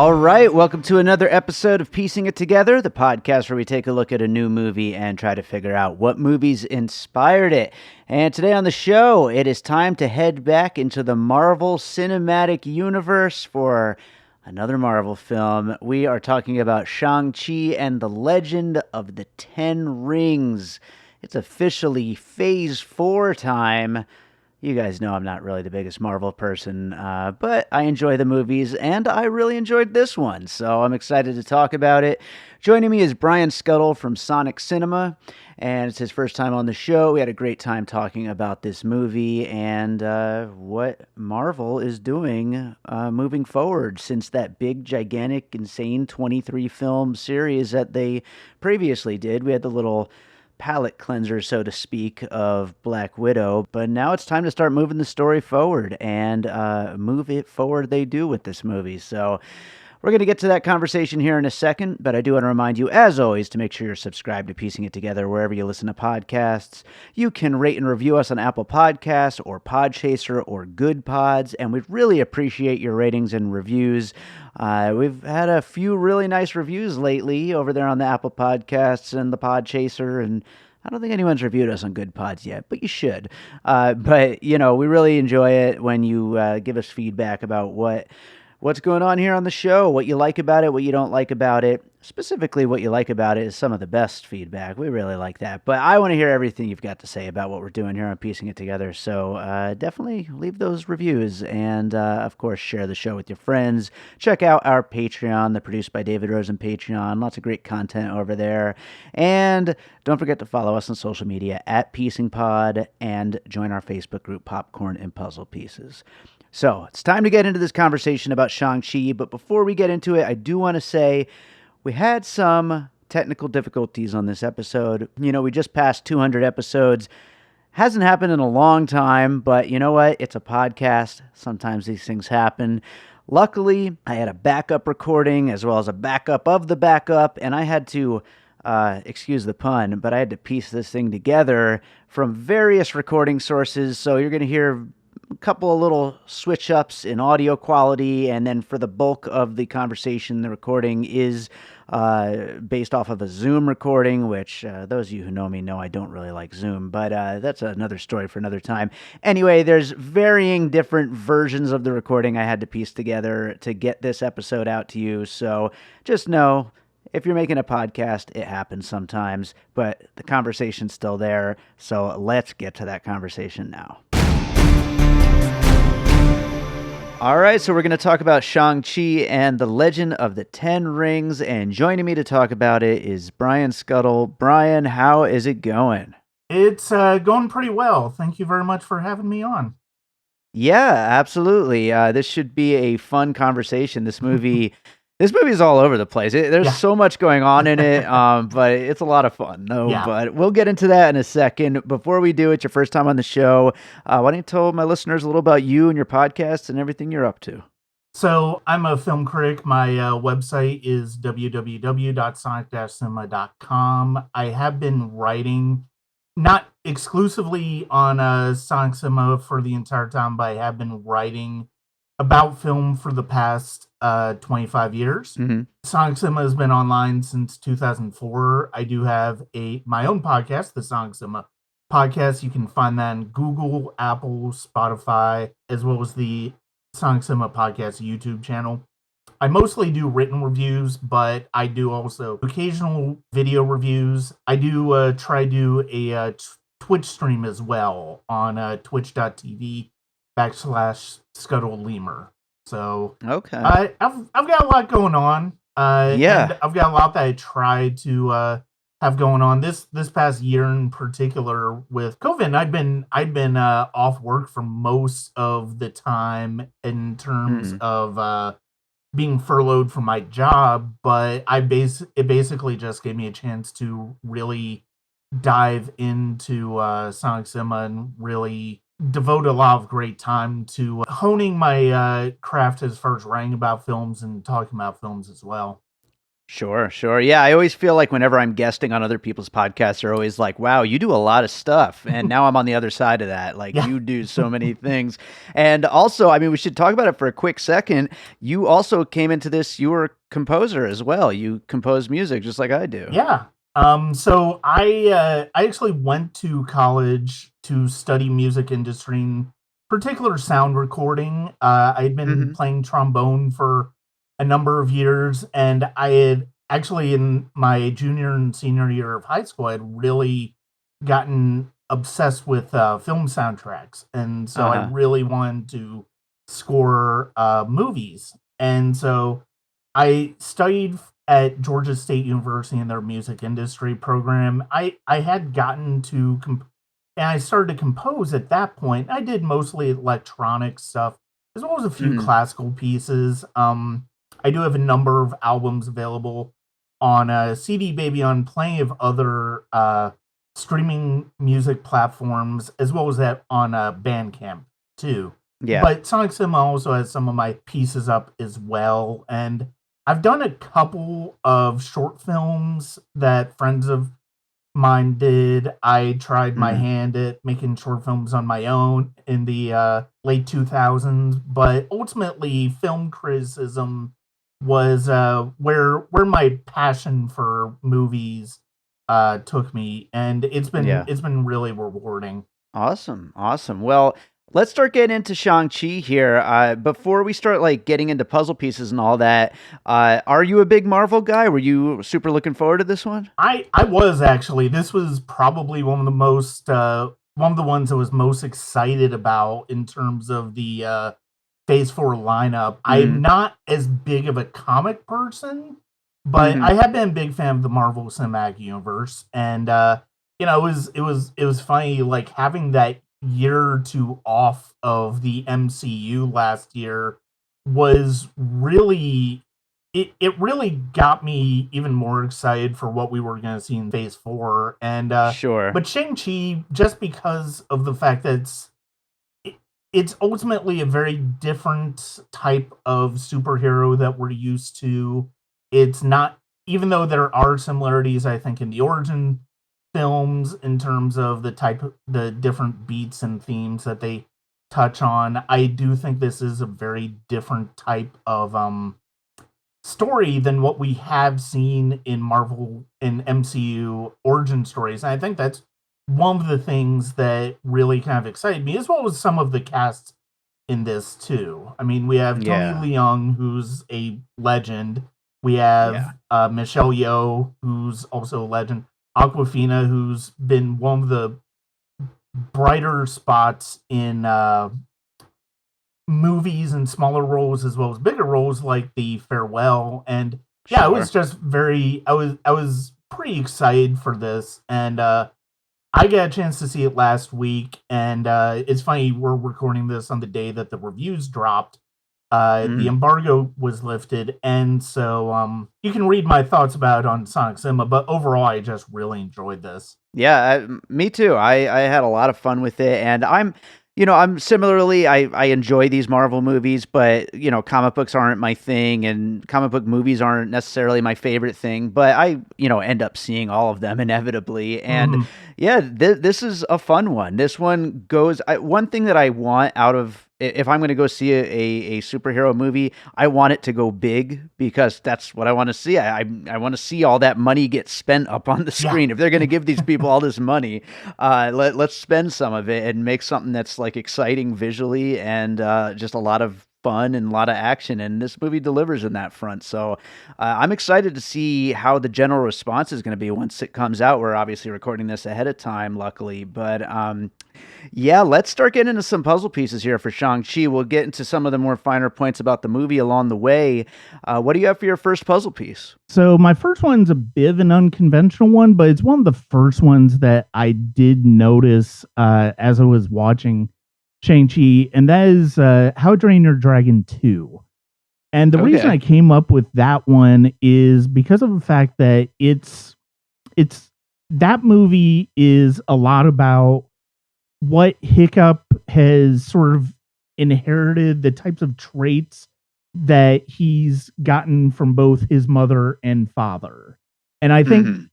All right, welcome to another episode of Piecing It Together, the podcast where we take a look at a new movie and try to figure out what movies inspired it. And today on the show, it is time to head back into the Marvel Cinematic Universe for another Marvel film. We are talking about Shang-Chi and the Legend of the Ten Rings. It's officially Phase 4 time. You guys know I'm not really the biggest Marvel person, but I enjoy the movies, and I really enjoyed this one, so I'm excited to talk about it. Joining me is Brian Skutle from Sonic Cinema, and it's his first time on the show. We had a great time talking about this movie and what Marvel is doing moving forward since that big, gigantic, insane 23-film series that they previously did. We had the little palate cleanser, so to speak, of Black Widow, but now it's time to start moving the story forward, and move it forward they do with this movie. So we're going to get to that conversation here in a second, but I do want to remind you, as always, to make sure you're subscribed to Piecing It Together wherever you listen to podcasts. You can rate and review us on Apple Podcasts or Podchaser or Good Pods, and we'd really appreciate your ratings and reviews. We've had a few really nice reviews lately over there on the Apple Podcasts and the Podchaser, and I don't think anyone's reviewed us on Good Pods yet, but you should. But, you know, we really enjoy it when you give us feedback about what's going on here on the show, what you like about it, what you don't like about it. Specifically, what you like about it is some of the best feedback. We really like that. But I want to hear everything you've got to say about what we're doing here on Piecing It Together. So definitely leave those reviews and, of course, share the show with your friends. Check out our Patreon, the Produced by David Rosen Patreon. Lots of great content over there. And don't forget to follow us on social media at PiecingPod and join our Facebook group, Popcorn and Puzzle Pieces. So it's time to get into this conversation about Shang-Chi, but before we get into it, I do want to say we had some technical difficulties on this episode. You know, we just passed 200 episodes. Hasn't happened in a long time, but you know what? It's a podcast. Sometimes these things happen. Luckily, I had a backup recording as well as a backup of the backup, and I had to, excuse the pun, but I had to piece this thing together from various recording sources. So you're going to hear a couple of little switch ups in audio quality, and then for the bulk of the conversation, the recording is based off of a Zoom recording, which those of you who know me know I don't really like Zoom, but that's another story for another time. Anyway, there's varying different versions of the recording I had to piece together to get this episode out to you, so just know if you're making a podcast, it happens sometimes, but the conversation's still there, so let's get to that conversation now. All right, so we're going to talk about Shang-Chi and the Legend of the Ten Rings, and joining me to talk about it is Brian Skutle. Brian, how is it going? It's going pretty well. Thank you very much for having me on. Yeah, absolutely. This should be a fun conversation. This movie is all over the place. There's so much going on in it, but it's a lot of fun. But we'll get into that in a second. Before we do, it's your first time on the show. Why don't you tell my listeners a little about you and your podcast and everything you're up to? So I'm a film critic. My website is www.sonic-cinema.com. I have been writing, not exclusively on Sonic Cinema for the entire time, but I have been writing about film for the past 25 years. Mm-hmm. Sonic Cinema has been online since 2004. I do have my own podcast, the Sonic Cinema Podcast. You can find that on Google, Apple, Spotify, as well as the Sonic Cinema Podcast YouTube channel. I mostly do written reviews, but I do also occasional video reviews. I do try to do a Twitch stream as well on twitch.tv/Skutle Lemur. So okay, I've got a lot going on. And I've got a lot that I tried to have going on this past year in particular with COVID. I'd been off work for most of the time in terms of being furloughed from my job, but it basically just gave me a chance to really dive into Sonic Cinema and really devote a lot of great time to honing my craft as far as writing about films and talking about films as well. Sure, sure. Yeah, I always feel like whenever I'm guesting on other people's podcasts, they're always like, wow, you do a lot of stuff. And now I'm on the other side of that. Like, Yeah. you do so many things. And also, I mean, we should talk about it for a quick second. You also came into this, you were a composer as well. You compose music just like I do. Yeah. So I actually went to college to study music industry, in particular sound recording. I'd been Hmm. playing trombone for a number of years, and I had actually in my junior and senior year of high school, I'd really gotten obsessed with film soundtracks, and so I Uh-huh. really wanted to score movies, and so I studied at Georgia State University in their music industry program. I had gotten to and I started to compose at that point. I did mostly electronic stuff as well as a few Hmm. classical pieces. I do have a number of albums available on CD Baby, on plenty of other streaming music platforms, as well as that on Bandcamp too. Yeah. But Sonic Cinema also has some of my pieces up as well, and I've done a couple of short films that friends of mine did. I tried my Hmm. hand at making short films on my own in the late 2000s, but ultimately film criticism was where my passion for movies took me, and Yeah. it's been really rewarding. Awesome, awesome. Well, let's start getting into Shang-Chi here. Before we start like getting into puzzle pieces and all that, are you a big Marvel guy? Were you super looking forward to this one? I was actually. This was probably one of the ones I was most excited about in terms of the Phase 4 lineup. I'm Mm, not as big of a comic person, but hmm. I have been a big fan of the Marvel Cinematic Universe, and it was funny like having that year or two off of the MCU last year was really it really got me even more excited for what we were going to see in Phase 4, and Sure. but Shang-Chi, just because of the fact that it, it's ultimately a very different type of superhero that we're used to. It's not, even though there are similarities, I think, in the origin films in terms of the different beats and themes that they touch on. I do think this is a very different type of story than what we have seen in Marvel and MCU origin stories. And I think that's one of the things that really kind of excited me, as well as some of the cast in this too. I mean, we have Tony Yeah. Leung, who's a legend. We have Yeah. Michelle Yeoh, who's also a legend. Awkwafina, who's been one of the brighter spots in movies and smaller roles as well as bigger roles like The Farewell. And yeah, I was Sure. just very I was pretty excited for this, and I got a chance to see it last week, and it's funny, we're recording this on the day that the reviews dropped. The Mm. embargo was lifted, and so you can read my thoughts about it on Sonic Cinema, but overall I just really enjoyed this. Yeah, me too. I had a lot of fun with it, and I'm similarly, I enjoy these Marvel movies, but comic books aren't my thing, and comic book movies aren't necessarily my favorite thing. But I end up seeing all of them inevitably, and Mhm. yeah, this is a fun one. This one goes. One thing that I want out of if I'm going to go see a superhero movie, I want it to go big because that's what I want to see. I want to see all that money get spent up on the Yeah. screen. If they're going to give these people all this money, let's spend some of it and make something that's like exciting visually and just a lot of fun and a lot of action. And this movie delivers in that front. So I'm excited to see how the general response is going to be once it comes out. We're obviously recording this ahead of time, luckily, but yeah, let's start getting into some puzzle pieces here for Shang-Chi. We'll get into some of the more finer points about the movie along the way. What do you have for your first puzzle piece? So my first one's a bit of an unconventional one, but it's one of the first ones that I did notice as I was watching Shang-Chi, and that is How to Train Your Dragon 2. And the reason Okay. I came up with that one is because of the fact that it's that movie is a lot about what Hiccup has sort of inherited, the types of traits that he's gotten from both his mother and father. And I think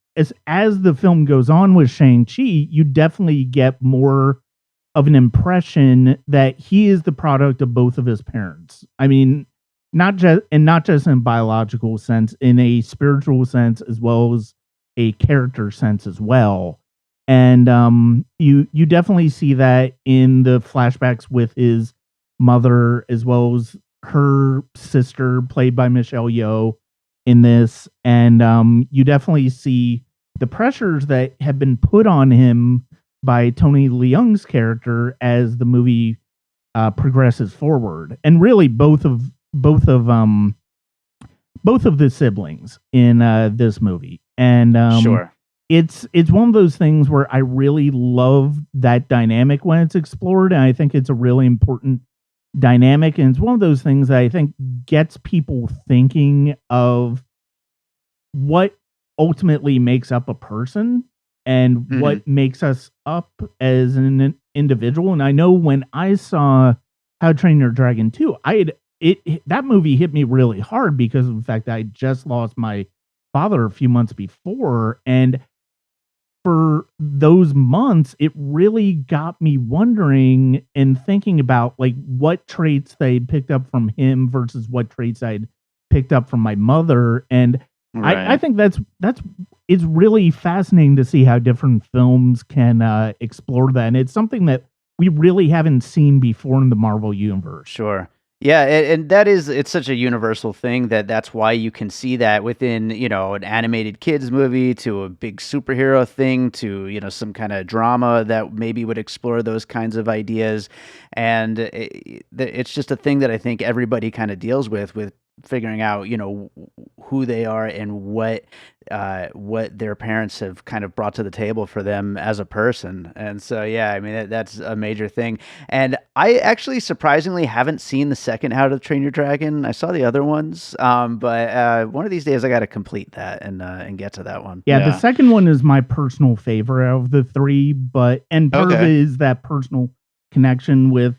as the film goes on with Shang-Chi, you definitely get more of an impression that he is the product of both of his parents. I mean, not just in biological sense, in a spiritual sense as well as a character sense as well. And you definitely see that in the flashbacks with his mother as well as her sister, played by Michelle Yeoh, in this. And you definitely see the pressures that have been put on him by Tony Leung's character as the movie progresses forward, and really both of the siblings in this movie. And sure, it's one of those things where I really love that dynamic when it's explored, and I think it's a really important dynamic, and it's one of those things that I think gets people thinking of what ultimately makes up a person and what makes us up as an individual. And I know when I saw How to Train Your Dragon 2, that movie hit me really hard because of the fact that I just lost my father a few months before, and for those months, it really got me wondering and thinking about like what traits they picked up from him versus what traits I'd picked up from my mother. And I think it's really fascinating to see how different films can explore that. And it's something that we really haven't seen before in the Marvel universe. Sure. Yeah, and it's such a universal thing that's why you can see that within, an animated kids movie to a big superhero thing to, some kind of drama that maybe would explore those kinds of ideas. And it's just a thing that I think everybody kind of deals with figuring out, who they are and what their parents have kind of brought to the table for them as a person. And so, yeah, I mean, that's a major thing. And I actually surprisingly haven't seen the second How to Train Your Dragon. I saw the other ones, but one of these days I got to complete that and get to that one. Yeah, the second one is my personal favorite of the three, and part of it is that personal connection with,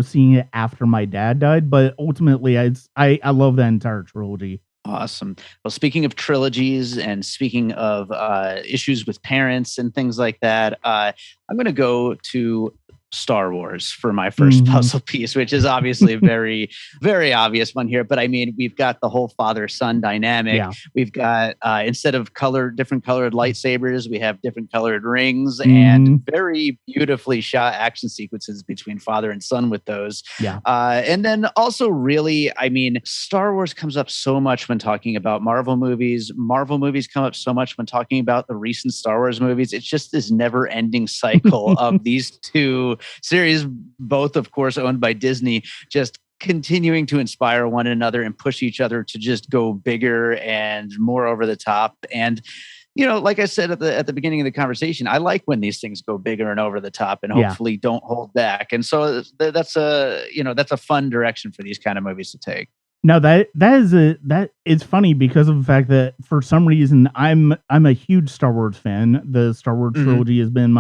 seeing it after my dad died. But ultimately, I love that entire trilogy. Awesome. Well, speaking of trilogies and speaking of issues with parents and things like that, I'm going to go to Star Wars for my first puzzle piece, which is obviously a very, very obvious one here. But I mean, we've got the whole father-son dynamic. Yeah. We've got, instead of different colored lightsabers, we have different colored rings and very beautifully shot action sequences between father and son with those. Yeah. And then also really, I mean, Star Wars comes up so much when talking about Marvel movies. Marvel movies come up so much when talking about the recent Star Wars movies. It's just this never-ending cycle of these two series, both of course owned by Disney, just continuing to inspire one another and push each other to just go bigger and more over the top. And like I said at the beginning of the conversation, I like when these things go bigger and over the top and hopefully don't hold back. And so that's a fun direction for these kind of movies to take. No, that it's funny because of the fact that for some reason I'm a huge Star Wars fan. The Star Wars trilogy has been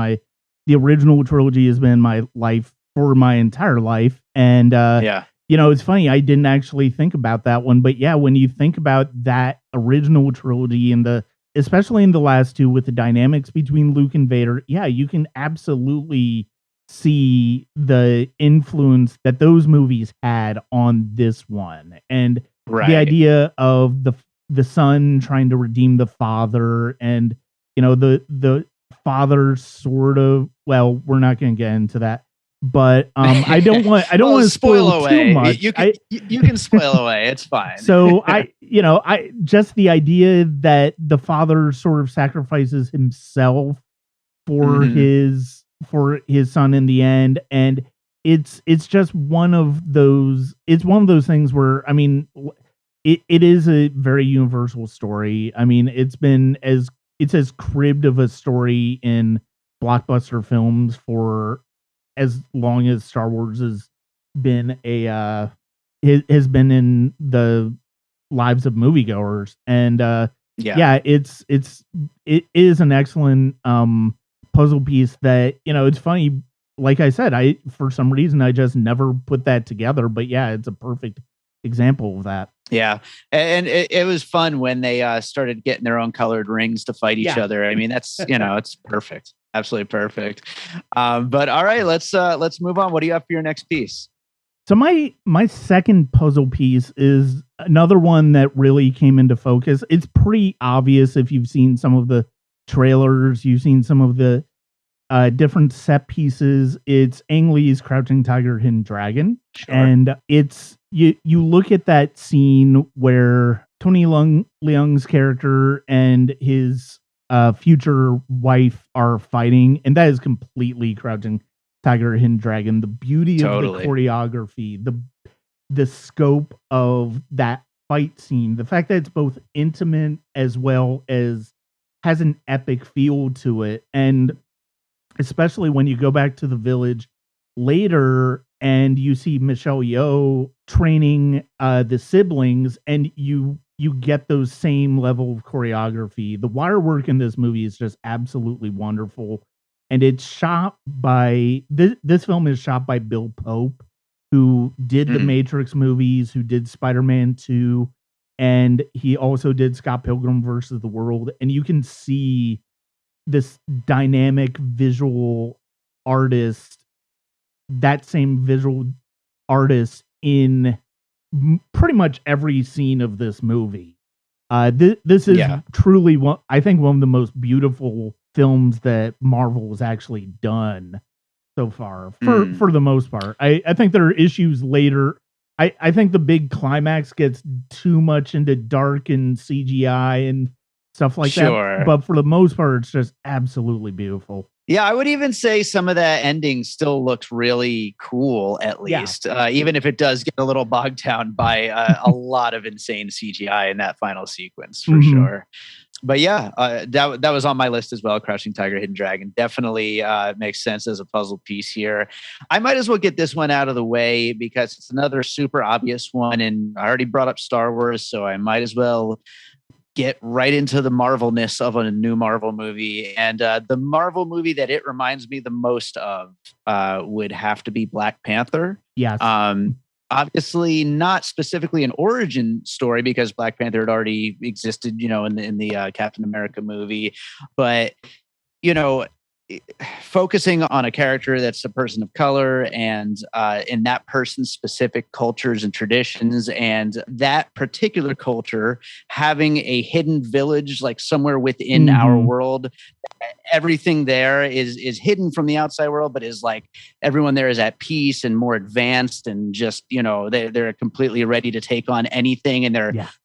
the original trilogy has been my life for my entire life. And, it's funny. I didn't actually think about that one, but yeah, when you think about that original trilogy and especially in the last two with the dynamics between Luke and Vader, yeah, you can absolutely see the influence that those movies had on this one. And the idea of the son trying to redeem the father and, the father sort of, well, we're not going to get into that, but I don't want to spoil away too much. You can spoil away. It's fine. So I just the idea that the father sort of sacrifices himself for his son in the end, and it's just one of those things where, I mean, it is a very universal story. I mean, it's as cribbed of a story in blockbuster films for as long as Star Wars has been has been in the lives of moviegoers. And it is an excellent puzzle piece that, it's funny, like I said, for some reason I just never put that together, but yeah, it's a perfect example of that. Yeah, and it was fun when they started getting their own colored rings to fight each other. I mean, that's it's perfect, absolutely perfect. But all right, let's move on. What do you have for your next piece? So my second puzzle piece is another one that really came into focus. It's pretty obvious if you've seen some of the trailers, you've seen some of the different set pieces. It's Ang Lee's Crouching Tiger, Hidden Dragon. Sure. And it's you look at that scene where Tony Leung's character and his future wife are fighting, and that is completely Crouching Tiger, Hidden Dragon. The beauty of the choreography, the scope of that fight scene, the fact that it's both intimate as well as has an epic feel to it. And especially when you go back to the village later and you see Michelle Yeoh training the siblings, and you get those same level of choreography. The wire work in this movie is just absolutely wonderful. And it's shot by, this film is shot by Bill Pope, who did the Matrix movies, who did Spider-Man 2, and he also did Scott Pilgrim versus the World. And you can see this dynamic visual artist, that same visual artist in pretty much every scene of this movie. This is truly one of the most beautiful films that Marvel has actually done so far, for the most part. I think there are issues later. I think the big climax gets too much into dark and CGI and stuff like that. But for the most part, it's just absolutely beautiful. Yeah, I would even say some of that ending still looks really cool, at least, even if it does get a little bogged down by a lot of insane CGI in that final sequence, for sure. But yeah, that was on my list as well. Crouching Tiger, Hidden Dragon definitely makes sense as a puzzle piece here. I might as well get this one out of the way because it's another super obvious one, and I already brought up Star Wars, so I might as well get right into the Marvelness of a new Marvel movie. And the Marvel movie that it reminds me the most of would have to be Black Panther. Yes. Obviously not specifically an origin story because Black Panther had already existed, in the Captain America movie. But, focusing on a character that's a person of color and in that person's specific cultures and traditions, and that particular culture having a hidden village like somewhere within our world. Everything there is hidden from the outside world, but is like everyone there is at peace and more advanced, and just they're completely ready to take on anything, and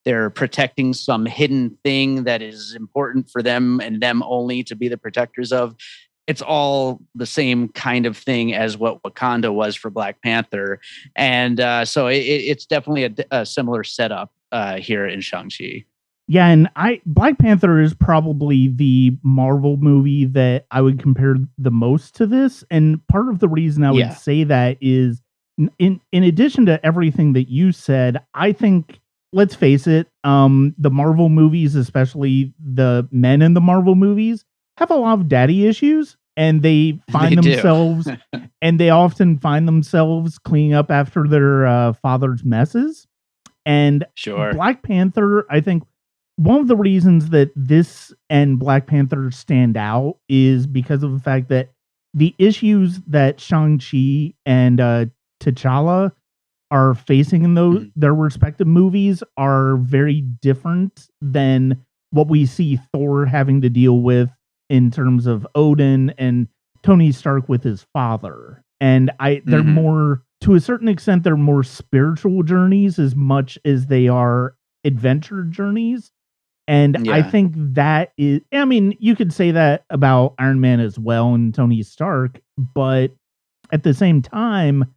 they're protecting some hidden thing that is important for them and them only to be the protectors of. It's all the same kind of thing as what Wakanda was for Black Panther. And so it's definitely a similar setup here in Shang-Chi. Yeah, and Black Panther is probably the Marvel movie that I would compare the most to this. And part of the reason I would say that is, in addition to everything that you said, I think, let's face it, the Marvel movies, especially the men in the Marvel movies, have a lot of daddy issues, and they find themselves and they often find themselves cleaning up after their father's messes. And Black Panther, I think one of the reasons that this and Black Panther stand out is because of the fact that the issues that Shang-Chi and T'Challa are facing in their respective movies are very different than what we see Thor having to deal with in terms of Odin and Tony Stark with his father. And they're more, to a certain extent, they're more spiritual journeys as much as they are adventure journeys. And I think that is, I mean, you could say that about Iron Man as well and Tony Stark, but at the same time,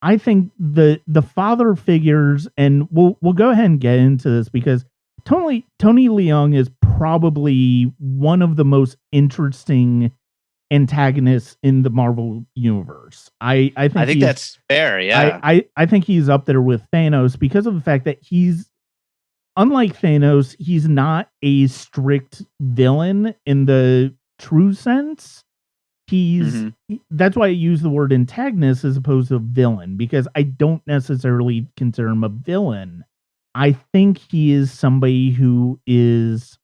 I think the father figures, and we'll go ahead and get into this because Tony Leung is probably one of the most interesting antagonists in the Marvel universe. I think that's fair. Yeah, I think he's up there with Thanos because of the fact that he's, unlike Thanos, he's not a strict villain in the true sense. That's why I use the word antagonist as opposed to villain, because I don't necessarily consider him a villain. I think he is somebody who is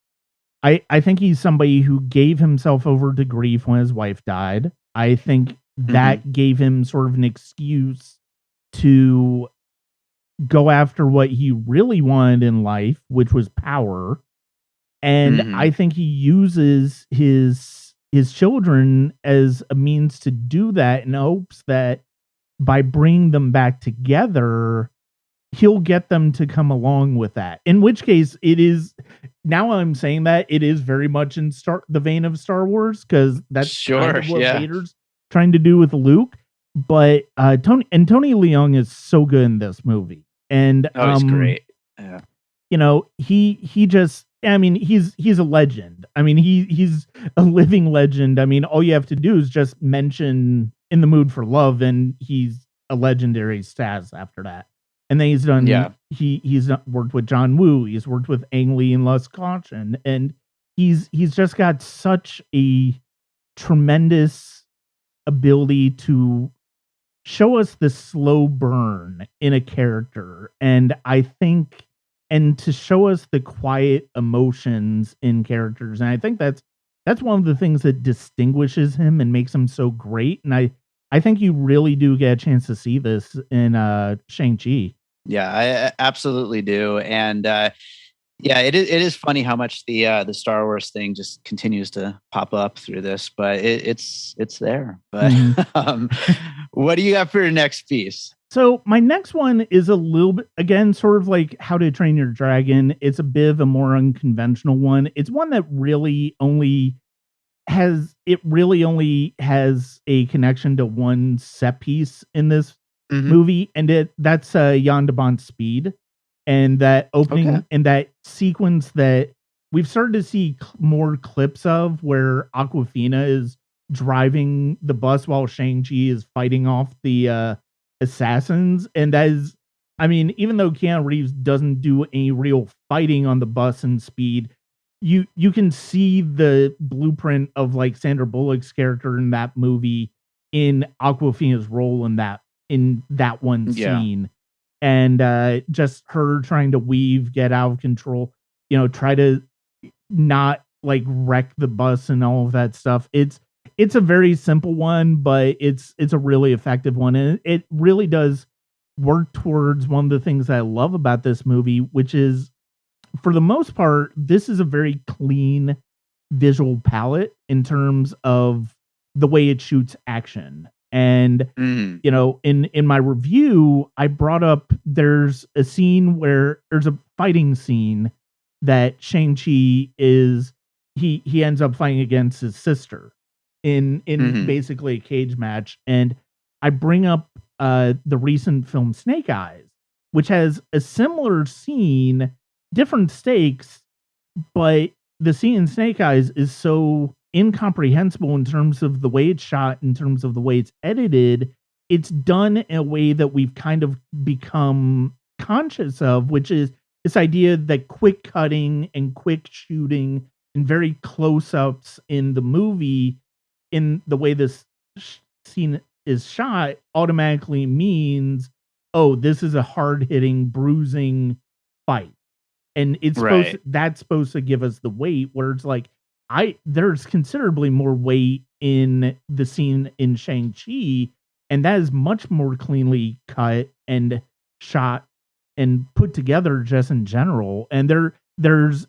I think he's somebody who gave himself over to grief when his wife died. I think that gave him sort of an excuse to go after what he really wanted in life, which was power. And I think he uses his children as a means to do that in hopes that by bringing them back together, he'll get them to come along with that. In which case, it is, now I'm saying that, it is very much in the vein of Star Wars, because that's kind of what Vader's trying to do with Luke. But Tony Leung is so good in this movie. And he's great. Yeah. You know, he just, I mean, he's a legend. I mean, he's a living legend. I mean, all you have to do is just mention In the Mood for Love, and he's a legendary status after that. And then he's done, he's worked with John Woo. He's worked with Ang Lee and Lust Caution. And he's just got such a tremendous ability to show us the slow burn in a character. And I think, and to show us the quiet emotions in characters. And I think that's one of the things that distinguishes him and makes him so great. And I think you really do get a chance to see this in Shang-Chi. Yeah, I absolutely do. And it is funny how much the Star Wars thing just continues to pop up through this, but it's there. But what do you got for your next piece? So my next one is a little bit, again, sort of like How to Train Your Dragon. It's a bit of a more unconventional one. It's one that really only has a connection to one set piece in this movie, and that's Yondaban Speed. And that opening and that sequence that we've started to see more clips of, where Awkwafina is driving the bus while Shang-Chi is fighting off the assassins. And that is, I mean, even though Keanu Reeves doesn't do any real fighting on the bus in Speed, you can see the blueprint of like Sandra Bullock's character in that movie in Awkwafina's role in that one scene. And just her trying to weave, get out of control, try to not like wreck the bus and all of that stuff. It's a very simple one, but it's a really effective one. And it really does work towards one of the things that I love about this movie, which is, for the most part, this is a very clean visual palette in terms of the way it shoots action. And, in my review, I brought up, there's a fighting scene that Shang-Chi he ends up fighting against his sister in basically a cage match. And I bring up the recent film Snake Eyes, which has a similar scene, different stakes, but the scene in Snake Eyes is so incomprehensible in terms of the way it's shot, in terms of the way it's edited. It's done in a way that we've kind of become conscious of, which is this idea that quick cutting and quick shooting and very close-ups in the movie, in the way this scene is shot, automatically means, oh, this is a hard-hitting, bruising fight. And it's supposed to give us the weight, where it's like, there's considerably more weight in the scene in Shang-Chi, and that is much more cleanly cut and shot and put together just in general. And there's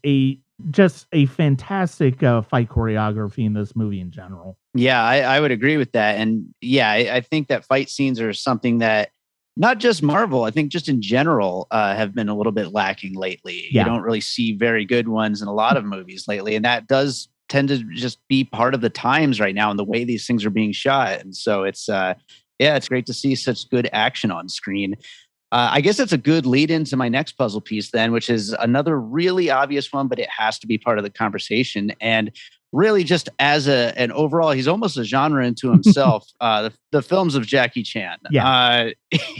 just a fantastic fight choreography in this movie in general. Yeah, I would agree with that. And yeah, I think that fight scenes are something that not just Marvel, I think just in general, have been a little bit lacking lately. Yeah. You don't really see very good ones in a lot of movies lately. And that does tend to just be part of the times right now and the way these things are being shot. And so it's great to see such good action on screen. I guess that's a good lead into my next puzzle piece then, which is another really obvious one, but it has to be part of the conversation. And really just as an overall, he's almost a genre into himself. The films of Jackie Chan. Yeah.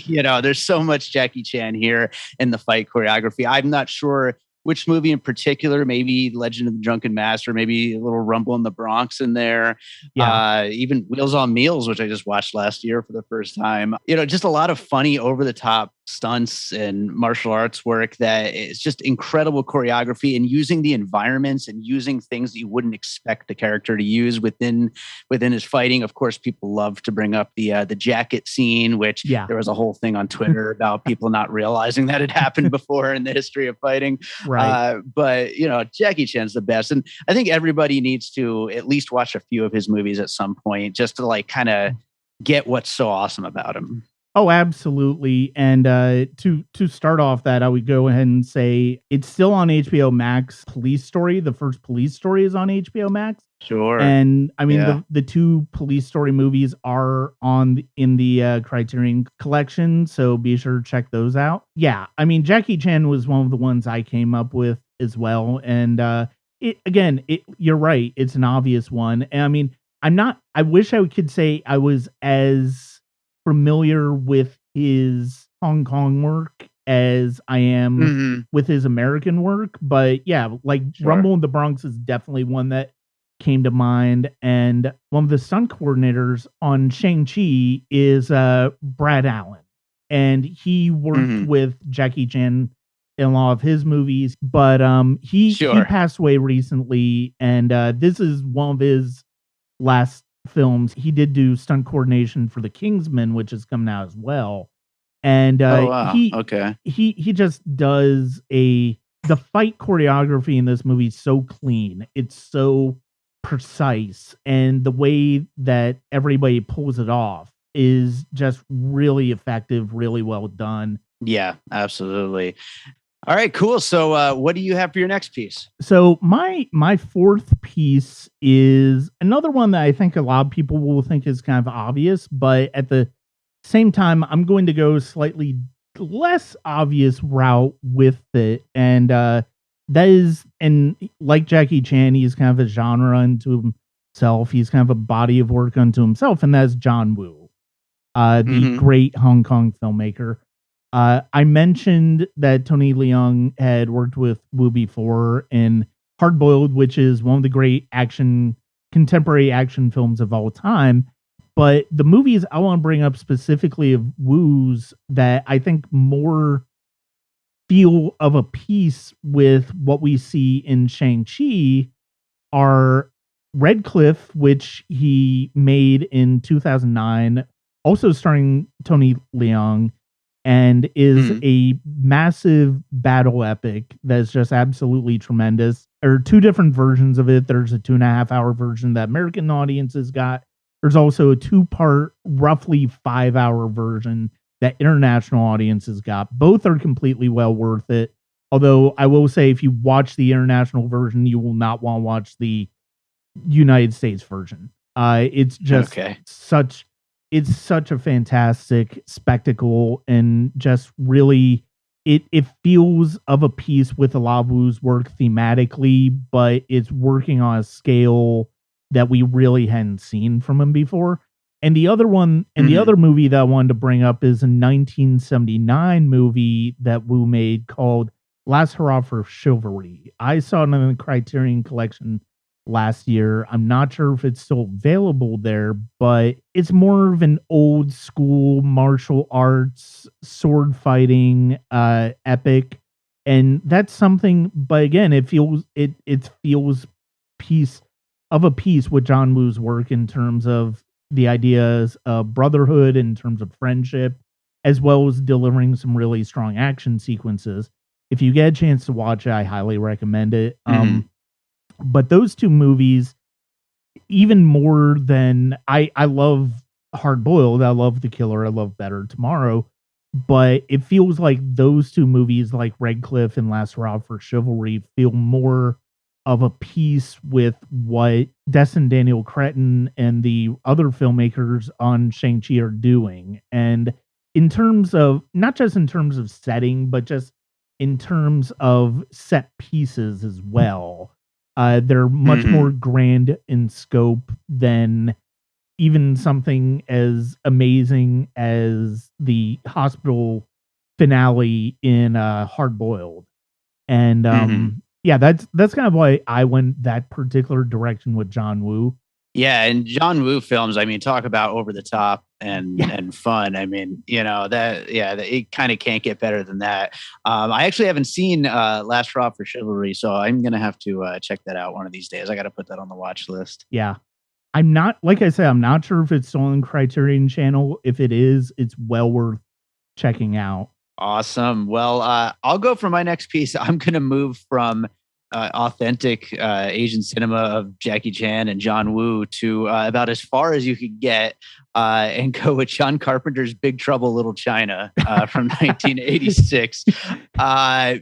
There's so much Jackie Chan here in the fight choreography. I'm not sure which movie in particular, maybe Legend of the Drunken Master, maybe a little Rumble in the Bronx in there. Yeah. Even Wheels on Meals, which I just watched last year for the first time. Just a lot of funny over the top stunts and martial arts work that is just incredible choreography, and using the environments and using things that you wouldn't expect the character to use within his fighting. Of course, people love to bring up the jacket scene, which there was a whole thing on Twitter about people not realizing that it happened before in the history of fighting. Right. But Jackie Chan's the best, and I think everybody needs to at least watch a few of his movies at some point, just to like kind of get what's so awesome about him. Oh, absolutely. And to start off that, I would go ahead and say it's still on HBO Max. Police Story, the first Police Story, is on HBO Max. Sure. And I mean, the two Police Story movies are in the Criterion collection, so be sure to check those out. Yeah, I mean, Jackie Chan was one of the ones I came up with as well. And you're right. It's an obvious one. And I mean, I wish I could say I was as familiar with his Hong Kong work as I am with his American work. But yeah, like Rumble in the Bronx is definitely one that came to mind. And one of the stunt coordinators on Shang-Chi is Brad Allen. And he worked with Jackie Chan in a lot of his movies. But he passed away recently. And this is one of his last films. He did do stunt coordination for The Kingsman, which is coming out as well. And he just does the fight choreography in this movie is so clean. It's so precise, and the way that everybody pulls it off is just really effective, really well done. Yeah, absolutely. All right, cool. So what do you have for your next piece? So my fourth piece is another one that I think a lot of people will think is kind of obvious, but at the same time, I'm going to go slightly less obvious route with it. And that is, and like Jackie Chan, he's kind of a genre unto himself. He's kind of a body of work unto himself, and that's John Woo, the great Hong Kong filmmaker. I mentioned that Tony Leung had worked with Wu before in Hard Boiled, which is one of the great contemporary action films of all time. But the movies I want to bring up specifically of Wu's that I think more feel of a piece with what we see in Shang-Chi are Red Cliff, which he made in 2009, also starring Tony Leung, and is a massive battle epic that's just absolutely tremendous. There are two different versions of it. There's a 2.5 hour version that American audiences got. There's also a 2-part, roughly 5-hour version that international audiences got. Both are completely well worth it. Although I will say, if you watch the international version, you will not want to watch the United States version. It's just it's such a fantastic spectacle, and just really it feels of a piece with a lot of Wu's work thematically, but it's working on a scale that we really hadn't seen from him before. And the other one, and the other movie that I wanted to bring up is a 1979 movie that Wu made called Last Hurrah for Chivalry. I saw it in the Criterion Collection last year. I'm not sure if it's still available there, but it's more of an old school martial arts sword fighting epic, and that's something. But again, it feels piece of a piece with John Woo's work in terms of the ideas of brotherhood, in terms of friendship, as well as delivering some really strong action sequences. If you get a chance to watch it, I highly recommend it. But those two movies, even more than I love Hard Boiled, I love The Killer, I love Better Tomorrow, but it feels like those two movies, like Red Cliff and Last Hurrah for Chivalry, feel more of a piece with what Destin, Daniel Cretton, and the other filmmakers on Shang-Chi are doing. And in terms of, not just in terms of setting, but just in terms of set pieces as well. They're much more grand in scope than even something as amazing as the hospital finale in Hard Boiled. And Mhm. yeah, that's kind of why I went that particular direction with John Woo. Yeah, and John Woo films, I mean, talk about over the top Yeah. and fun. I mean, it kind of can't get better than that. I actually haven't seen Last Straw for Chivalry, so I'm gonna have to check that out one of these days. I got to put that on the watch list. Yeah. I'm not, like I said, I'm not sure if it's still on Criterion Channel. If it is, it's well worth checking out. Awesome. Well, I'll go for my next piece. I'm going to move from authentic Asian cinema of Jackie Chan and John Woo to about as far as you could get and go with John Carpenter's Big Trouble Little China from 1986.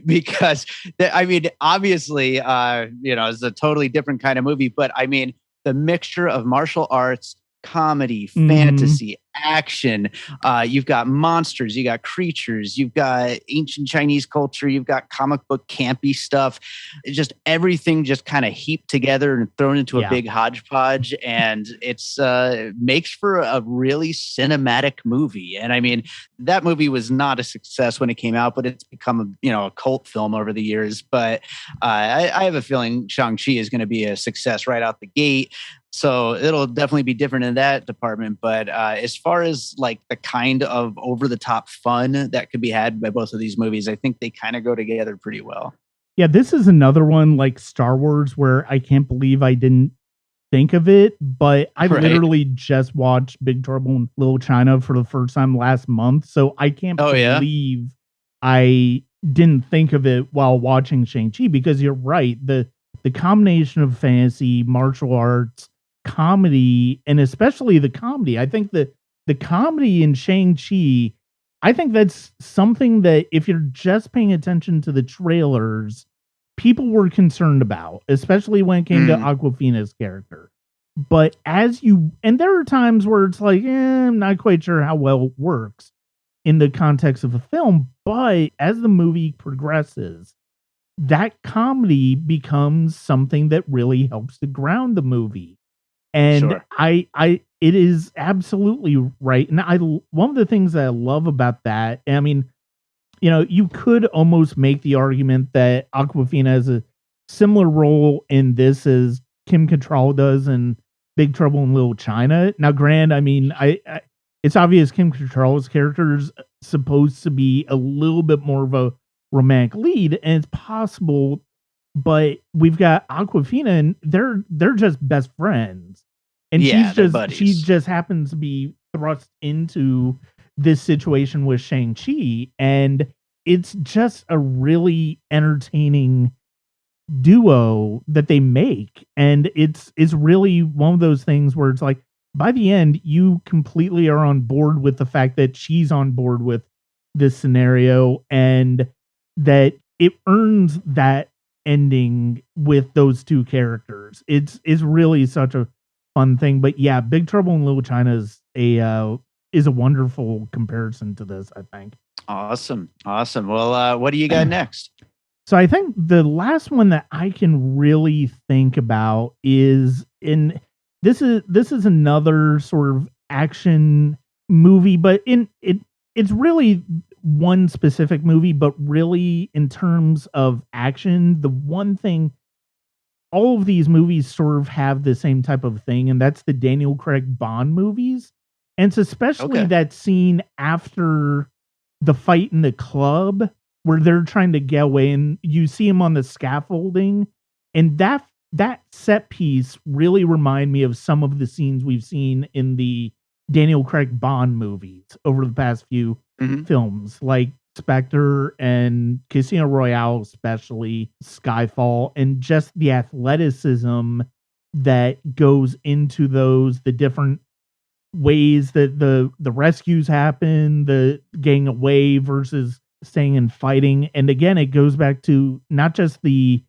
Because, I mean, obviously, it's a totally different kind of movie, but I mean, the mixture of martial arts, comedy, fantasy, action. You've got monsters, you got creatures, you've got ancient Chinese culture, you've got comic book campy stuff. It's just everything just kind of heaped together and thrown into a big hodgepodge, and it's makes for a really cinematic movie. And I mean, that movie was not a success when it came out, but it's become a cult film over the years. But I have a feeling Shang-Chi is going to be a success right out the gate. So it'll definitely be different in that department. But as far as like the kind of over the top fun that could be had by both of these movies, I think they kind of go together pretty well. Yeah, this is another one like Star Wars where I can't believe I didn't think of it, but I literally just watched Big Trouble in Little China for the first time last month. So I can't believe I didn't think of it while watching Shang-Chi, because you're right. The combination of fantasy, martial arts, comedy, and especially the comedy. I think the comedy in Shang-Chi, I think that's something that if you're just paying attention to the trailers, people were concerned about, especially when it came to Awkwafina's character. But and there are times where it's like, I'm not quite sure how well it works in the context of a film. But as the movie progresses, that comedy becomes something that really helps to ground the movie. And it is absolutely right. And one of the things that I love about that, I mean, you could almost make the argument that Awkwafina has a similar role in this as Kim Cattrall does in Big Trouble in Little China. Now, I mean, it's obvious Kim Cattrall's character is supposed to be a little bit more of a romantic lead, and it's possible, but we've got Awkwafina, and they're just best friends. And she just happens to be thrust into this situation with Shang-Chi, and it's just a really entertaining duo that they make. And it's really one of those things where it's like, by the end, you completely are on board with the fact that she's on board with this scenario, and that it earns that ending with those two characters. It's really such a fun thing. But yeah, Big Trouble in Little China is a wonderful comparison to this, I think. Awesome. Well, what do you got next? So I think the last one that I can really think about is this is another sort of action movie, but it's really one specific movie, but really in terms of action, the one thing, all of these movies sort of have the same type of thing, and that's the Daniel Craig Bond movies. And it's especially that scene after the fight in the club where they're trying to get away, and you see him on the scaffolding, and that set piece really remind me of some of the scenes we've seen in the Daniel Craig Bond movies over the past few films, like Spectre and Casino Royale, especially Skyfall, and just the athleticism that goes into those, the different ways that the rescues happen, the getting away versus staying and fighting. And again, it goes back to not just the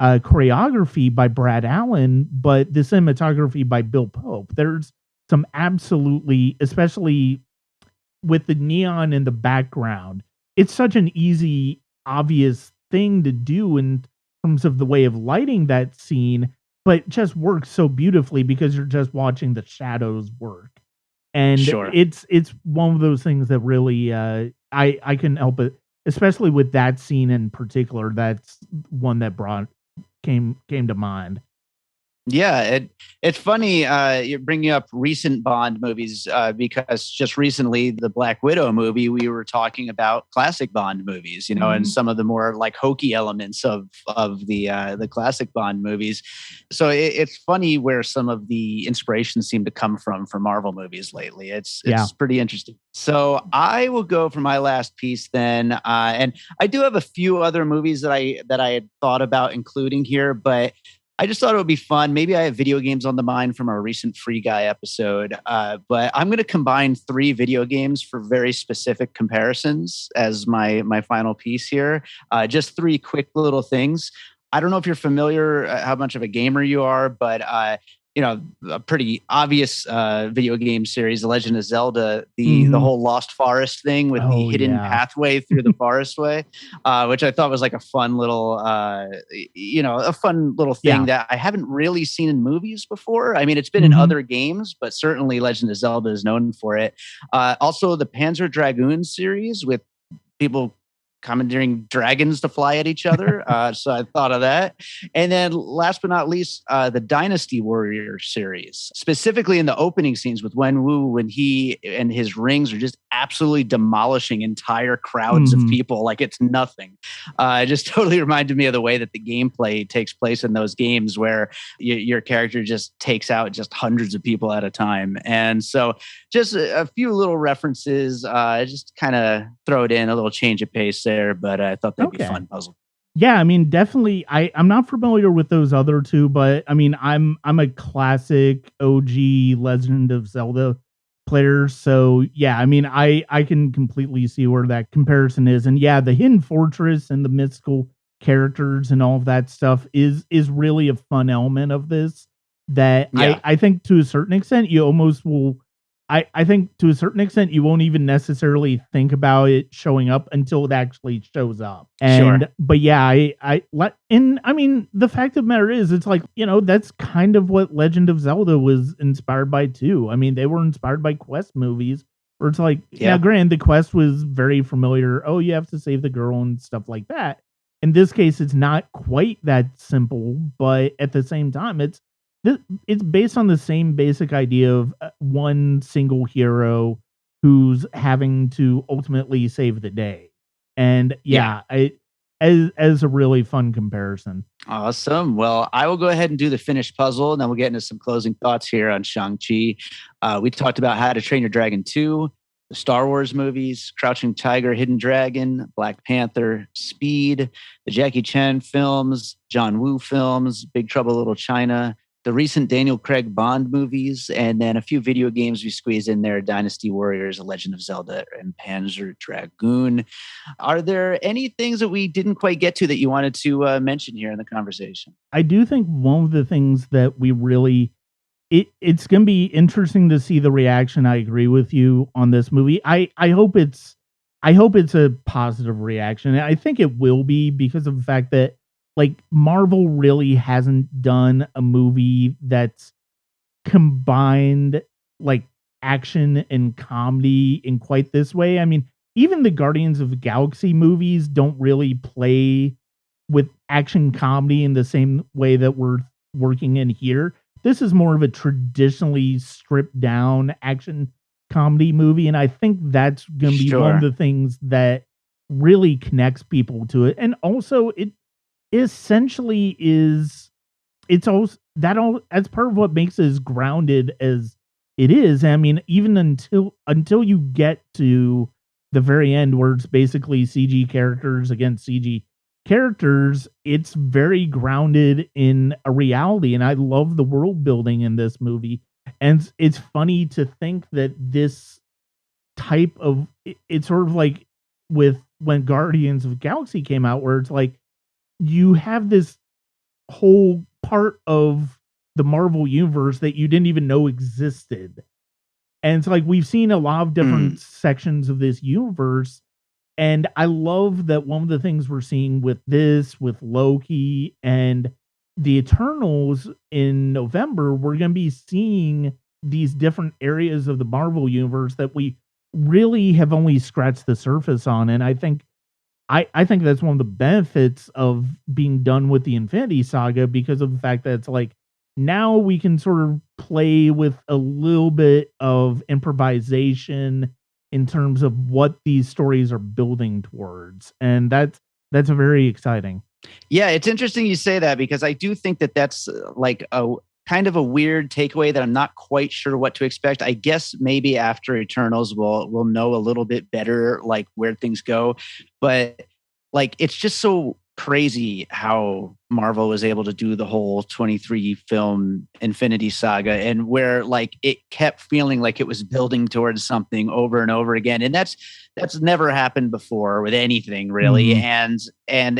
choreography by Brad Allen, but the cinematography by Bill Pope. There's some absolutely, especially with the neon in the background, it's such an easy, obvious thing to do in terms of the way of lighting that scene, but it just works so beautifully because you're just watching the shadows work. And it's one of those things that really I couldn't help it especially with that scene in particular, that's one that came to mind. Yeah, it's funny you're bringing up recent Bond movies because just recently the Black Widow movie, we were talking about classic Bond movies, and some of the more like hokey elements of the classic Bond movies. So it's funny where some of the inspiration seem to come from for Marvel movies lately. It's pretty interesting. So I will go for my last piece then, and I do have a few other movies that I had thought about including here, but I just thought it would be fun. Maybe I have video games on the mind from our recent Free Guy episode, but I'm going to combine 3 video games for very specific comparisons as my final piece here. Just 3 quick little things. I don't know if you're familiar how much of a gamer you are, but a pretty obvious video game series, The Legend of Zelda, the whole Lost Forest thing with the hidden pathway through the forest way, which I thought was like a fun little, thing that I haven't really seen in movies before. I mean, it's been in other games, but certainly Legend of Zelda is known for it. Also, the Panzer Dragoon series with people commandeering dragons to fly at each other. So I thought of that. And then last but not least, the Dynasty Warrior series, specifically in the opening scenes with Wenwu, when he and his rings are just absolutely demolishing entire crowds of people like it's nothing. It just totally reminded me of the way that the gameplay takes place in those games where your character just takes out just hundreds of people at a time. And so just a few little references, just kind of throw it in, a little change of pace there. But I thought that'd be a fun puzzle. Yeah, I mean, definitely. I'm not familiar with those other 2, but I mean, I'm a classic OG Legend of Zelda player, so yeah, I mean, I can completely see where that comparison is, and yeah, the hidden fortress and the mystical characters and all of that stuff is really a fun element of this. That I think to a certain extent you almost will. I think to a certain extent you won't even necessarily think about it showing up until it actually shows up. And but yeah, I mean the fact of the matter is it's like, that's kind of what Legend of Zelda was inspired by too. I mean, they were inspired by Quest movies where it's like, now granted, the Quest was very familiar. Oh, you have to save the girl and stuff like that. In this case, it's not quite that simple, but at the same time, it's based on the same basic idea of one single hero who's having to ultimately save the day. And as a really fun comparison. Awesome. Well, I will go ahead and do the finished puzzle, and then we'll get into some closing thoughts here on Shang-Chi. We talked about How to Train Your Dragon 2, the Star Wars movies, Crouching Tiger, Hidden Dragon, Black Panther, Speed, the Jackie Chan films, John Woo films, Big Trouble Little China, the recent Daniel Craig Bond movies, and then a few video games we squeeze in there, Dynasty Warriors, Legend of Zelda, and Panzer Dragoon. Are there any things that we didn't quite get to that you wanted to mention here in the conversation? I do think one of the things that we really... It's going to be interesting to see the reaction. I agree with you on this movie. I hope it's a positive reaction. I think it will be because of the fact that like Marvel really hasn't done a movie that's combined like action and comedy in quite this way. I mean, even the Guardians of the Galaxy movies don't really play with action comedy in the same way that we're working in here. This is more of a traditionally stripped down action comedy movie. And I think that's going to be one of the things that really connects people to it. And also it essentially is, it's also that's part of what makes it as grounded as it is. I mean, even until you get to the very end where it's basically CG characters against CG characters, it's very grounded in a reality. And I love the world building in this movie. And it's funny to think that this type of, it's sort of like with when Guardians of the Galaxy came out, where it's like, you have this whole part of the Marvel universe that you didn't even know existed. And it's like, we've seen a lot of different sections of this universe. And I love that one of the things we're seeing with this, with Loki and the Eternals in November, we're going to be seeing these different areas of the Marvel universe that we really have only scratched the surface on. And I think I think that's one of the benefits of being done with the Infinity Saga, because of the fact that it's like now we can sort of play with a little bit of improvisation in terms of what these stories are building towards, and that's very exciting. Yeah, it's interesting you say that, because I do think that that's like a kind of a weird takeaway that I'm not quite sure what to expect. I guess maybe after Eternals we'll know a little bit better like where things go, but like it's just so crazy how Marvel was able to do the whole 23 film Infinity Saga, and where like it kept feeling like it was building towards something over and over again. And that's never happened before with anything really. And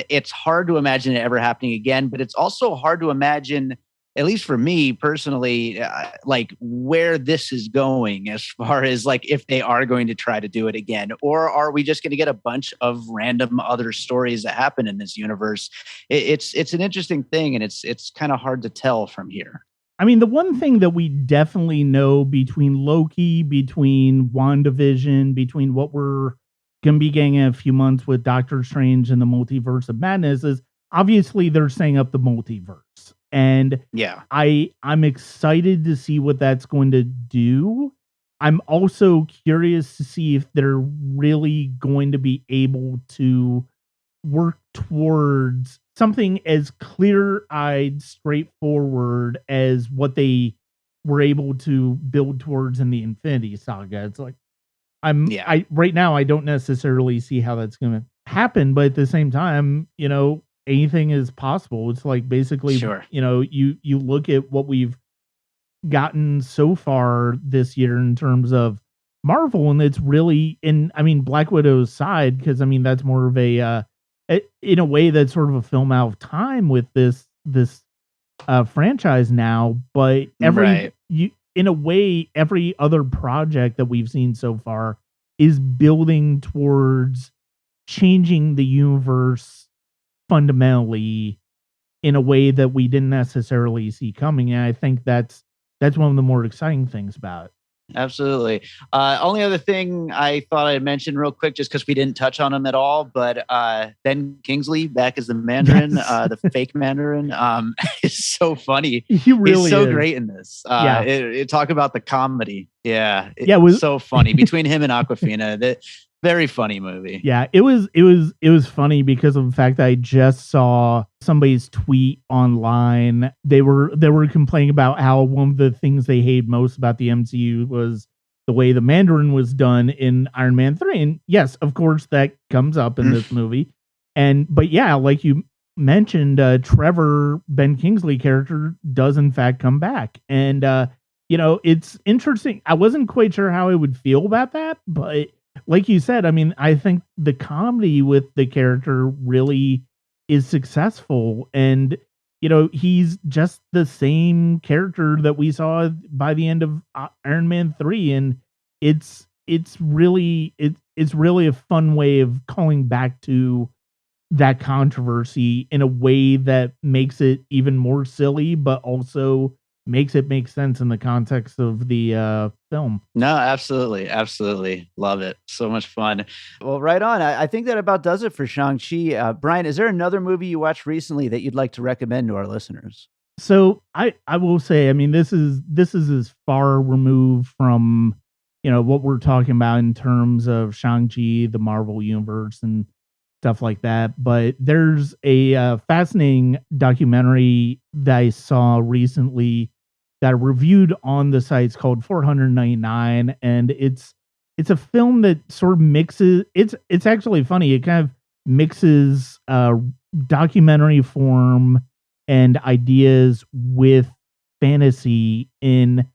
it's hard to imagine it ever happening again, but it's also hard to imagine, at least for me personally, like where this is going, as far as like if they are going to try to do it again, or are we just going to get a bunch of random other stories that happen in this universe? It's an interesting thing, and it's kind of hard to tell from here. I mean, the one thing that we definitely know between Loki, between WandaVision, between what we're going to be getting in a few months with Doctor Strange and the Multiverse of Madness is obviously they're setting up the multiverse. And yeah, I'm excited to see what that's going to do. I'm also curious to see if they're really going to be able to work towards something as clear-eyed, straightforward as what they were able to build towards in the Infinity Saga. It's like I right now I don't necessarily see how that's going to happen, but at the same time, anything is possible. It's like basically, sure. You look at what we've gotten so far this year in terms of Marvel, and it's really Black Widow's side, because that's more of a in a way that's sort of a film out of time with this franchise now, but in a way every other project that we've seen so far is building towards changing the universe fundamentally in a way that we didn't necessarily see coming. And I think that's one of the more exciting things about it. Absolutely. Only other thing I thought I'd mention real quick, just because we didn't touch on him at all, but Ben Kingsley back as the Mandarin, the fake Mandarin, is so funny. He really is so is great in this. Talk about the comedy. It was so funny between him and Awkwafina. Very funny movie. Yeah, it was funny because of the fact that I just saw somebody's tweet online. They were complaining about how one of the things they hate most about the MCU was the way the Mandarin was done in Iron Man 3. And yes, of course that comes up in this movie. But yeah, like you mentioned, Trevor, Ben Kingsley character, does in fact come back. And it's interesting. I wasn't quite sure how I would feel about that, but like you said, I think the comedy with the character really is successful, and he's just the same character that we saw by the end of Iron Man 3, and it's really a fun way of calling back to that controversy in a way that makes it even more silly, but also makes it make sense in the context of the film. No, absolutely. Love it. So much fun. Well, right on. I think that about does it for Shang-Chi. Brian, is there another movie you watched recently that you'd like to recommend to our listeners? So I will say, this is as far removed from, what we're talking about in terms of Shang-Chi, the Marvel universe and stuff like that. But there's a fascinating documentary that I saw recently that I reviewed on the sites called 499, and it's a film that sort of mixes. It's actually funny. It kind of mixes documentary form and ideas with fantasy in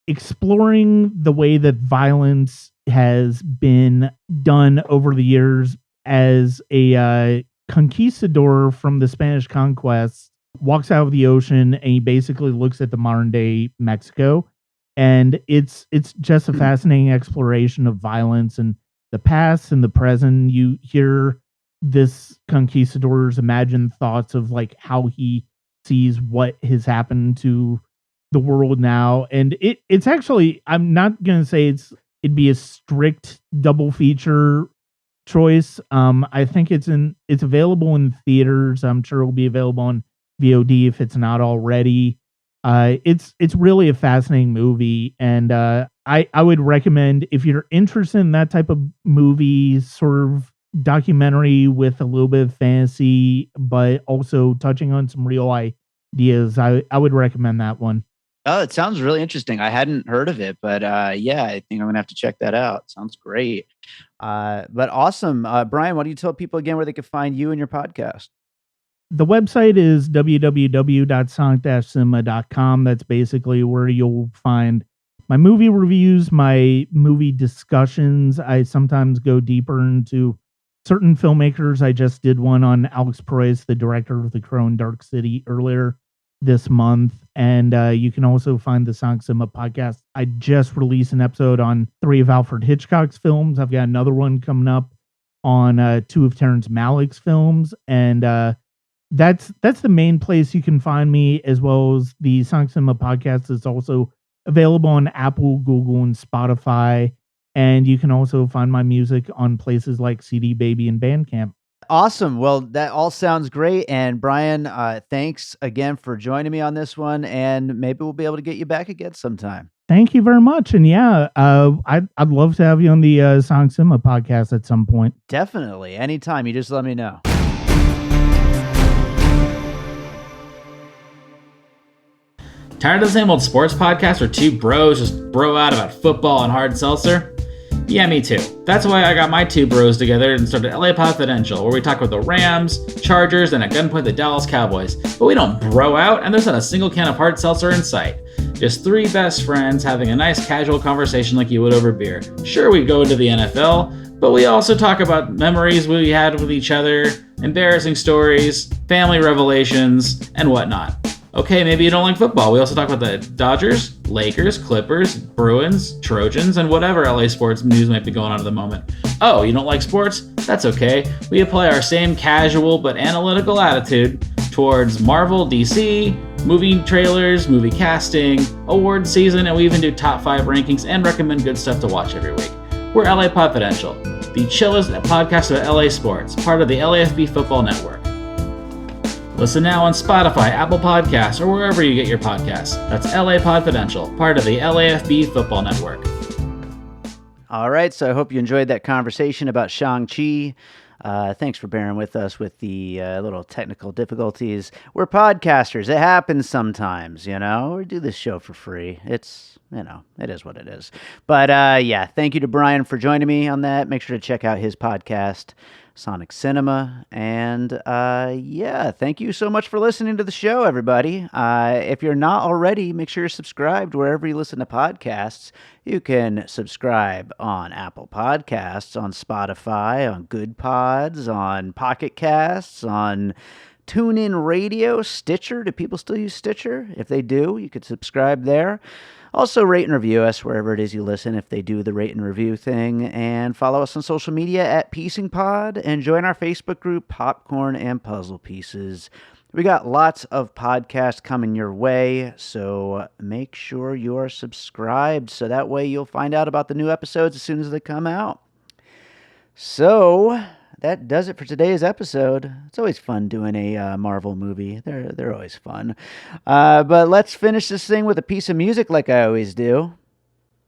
exploring the way that violence has been done over the years, as a conquistador from the Spanish conquest walks out of the ocean and he basically looks at the modern day Mexico. And it's just a fascinating exploration of violence and the past and the present. You hear this conquistador's imagined thoughts of like how he sees what has happened to the world now. And it's actually, I'm not going to say it'd be a strict double feature choice. I think it's available in theaters. I'm sure it will be available on VOD if it's not already. It's really a fascinating movie, and I would recommend, if you're interested in that type of movie, sort of documentary with a little bit of fantasy, but also touching on some real ideas, I would recommend that one. Oh, it sounds really interesting. I hadn't heard of it, but yeah, I think I'm gonna have to check that out. Sounds great. But awesome. Brian, why don't you tell people again where they can find you and your podcast? The website is www.sonic-cinema.com. That's basically where you'll find my movie reviews, my movie discussions. I sometimes go deeper into certain filmmakers. I just did one on Alex Proyas, the director of The Crow and Dark City, earlier this month. And you can also find the Sonic Cinema podcast. I just released an episode on 3 of Alfred Hitchcock's films. I've got another one coming up on 2 of Terrence Malick's films. And that's the main place you can find me, as well as the Sonic Cinema podcast is also available on Apple, Google, and Spotify. And you can also find my music on places like CD Baby and Bandcamp. Awesome. Well, that all sounds great. And Brian, thanks again for joining me on this one. And maybe we'll be able to get you back again sometime. Thank you very much. And yeah, I'd love to have you on the Sonic Cinema podcast at some point. Definitely. Anytime. You just let me know. Tired of the same old sports podcast where 2 bros just bro out about football and hard seltzer? Yeah, me too. That's why I got my 2 bros together and started LA Podfidential, where we talk about the Rams, Chargers, and at gunpoint the Dallas Cowboys. But we don't bro out, and there's not a single can of hard seltzer in sight. Just 3 best friends having a nice casual conversation like you would over beer. Sure, we go into the NFL, but we also talk about memories we had with each other, embarrassing stories, family revelations, and whatnot. Okay, maybe you don't like football. We also talk about the Dodgers, Lakers, Clippers, Bruins, Trojans, and whatever LA sports news might be going on at the moment. Oh, you don't like sports? That's okay. We apply our same casual but analytical attitude towards Marvel, DC, movie trailers, movie casting, award season, and we even do top 5 rankings and recommend good stuff to watch every week. We're LA Podfidential, the chillest podcast about LA sports, part of the LAFB Football Network. Listen now on Spotify, Apple Podcasts, or wherever you get your podcasts. That's LA Podfidential, part of the LAFB Football Network. All right, so I hope you enjoyed that conversation about Shang-Chi. Thanks for bearing with us with the little technical difficulties. We're podcasters. It happens sometimes, you know. We do this show for free. It's, you know, it is what it is. But yeah, thank you to Brian for joining me on that. Make sure to check out his podcast, Sonic Cinema. And yeah, thank you so much for listening to the show, everybody. If you're not already, make sure you're subscribed wherever you listen to podcasts. You can subscribe on Apple Podcasts, on Spotify, on Good Pods, on Pocket Casts, on TuneIn Radio, Stitcher. Do people still use Stitcher? If they do, you could subscribe there. Also, rate and review us wherever it is you listen if they do the rate and review thing. And follow us on social media at PiecingPod. And join our Facebook group, Popcorn and Puzzle Pieces. We got lots of podcasts coming your way, so make sure you're subscribed so that way you'll find out about the new episodes as soon as they come out. So that does it for today's episode. It's always fun doing a Marvel movie. They're always fun. But let's finish this thing with a piece of music like I always do.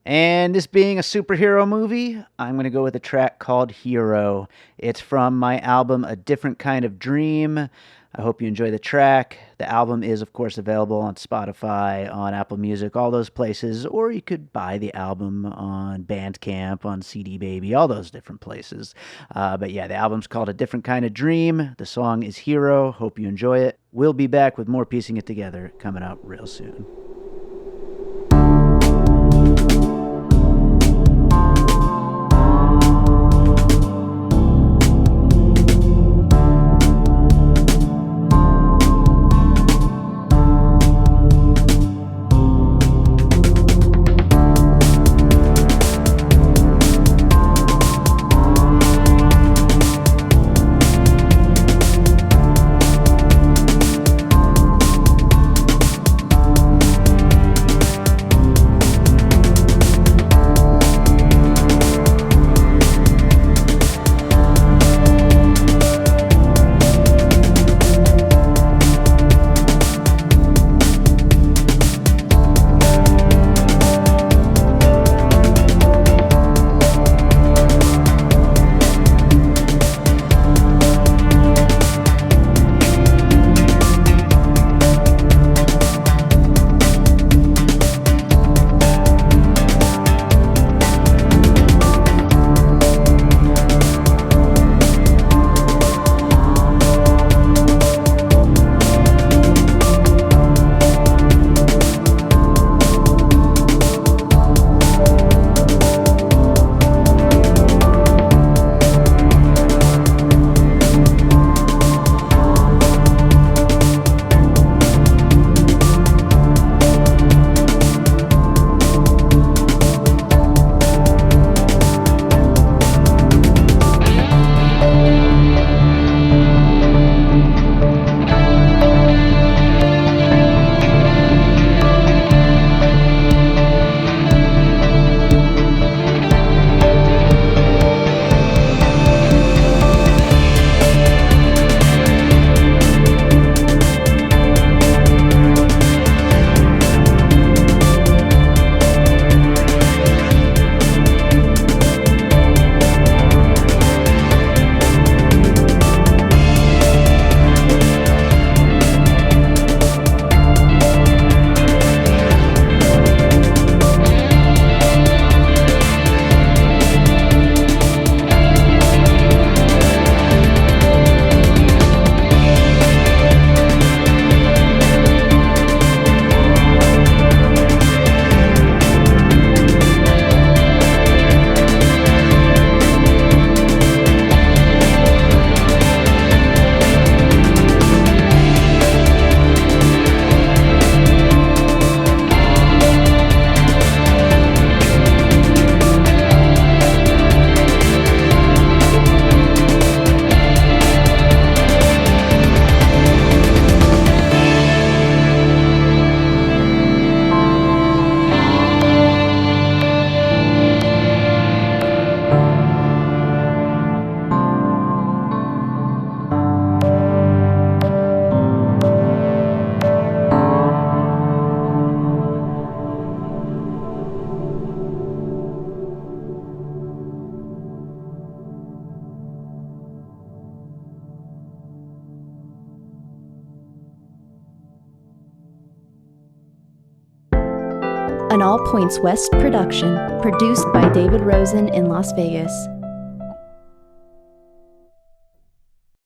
And this being a superhero movie, I'm going to go with a track called Hero. It's from my album A Different Kind of Dream. I hope you enjoy the track. The album is, of course, available on Spotify, on Apple Music, all those places. Or you could buy the album on Bandcamp, on CD Baby, all those different places. But yeah, the album's called A Different Kind of Dream. The song is Hero. Hope you enjoy it. We'll be back with more Piecing It Together coming out real soon. An All Points West production, produced by David Rosen in Las Vegas.